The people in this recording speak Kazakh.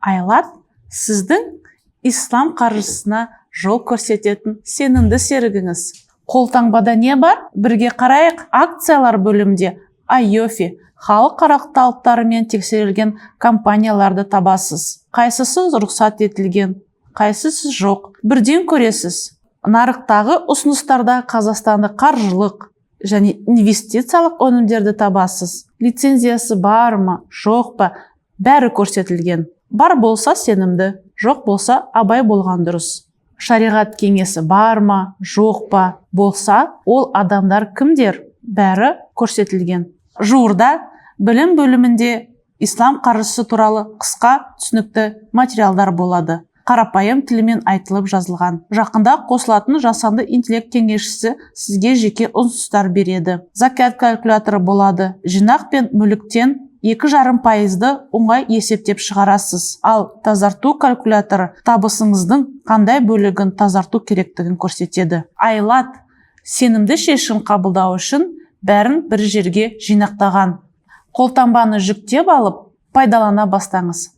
Айлат сіздің ислам қаржысына жол көрсететін сенімді серігіңіз. Қолтаңбада не бар? Бірге қарайық. Акциялар бөлімде Айофи халықаралық талаптарымен тексерілген компанияларды табасыз. Қайсысы рұқсат етілген, қайсысы жоқ. Бірден көресіз. Нарықтағы ұсыныстарда қазақстандық қаржылық және инвестициялық өнімдерді табасыз. Лицензиясы бар ма, жоқ па, бәрі көрсетілген. Бар болса сенімді, жоқ болса абай болған дұрыс. Шариғат кеңесі бар ма, жоқ па, болса ол адамдар кімдер? Бәрі көрсетілген. Жуырда білім бөлімінде ислам қаржысы туралы қысқа түсінікті материалдар болады. Қарапайым тілмен айтылып жазылған. Жақында қосылатын жасанды интеллект кеңесшісі сізге жеке ұсыныстар береді. Закат калькуляторы болады. Жинақ пен мүліктен 2,5%-ды оңай есептеп шығарасыз. Ал тазарту калькуляторы табысыңыздың қандай бөлігін тазарту керектігін көрсетеді. Айлат сенімді шешім қабылдау үшін бәрін бір жерге жинақтаған. Қолтаңбаны жүктеп алып, пайдалана бастаңыз.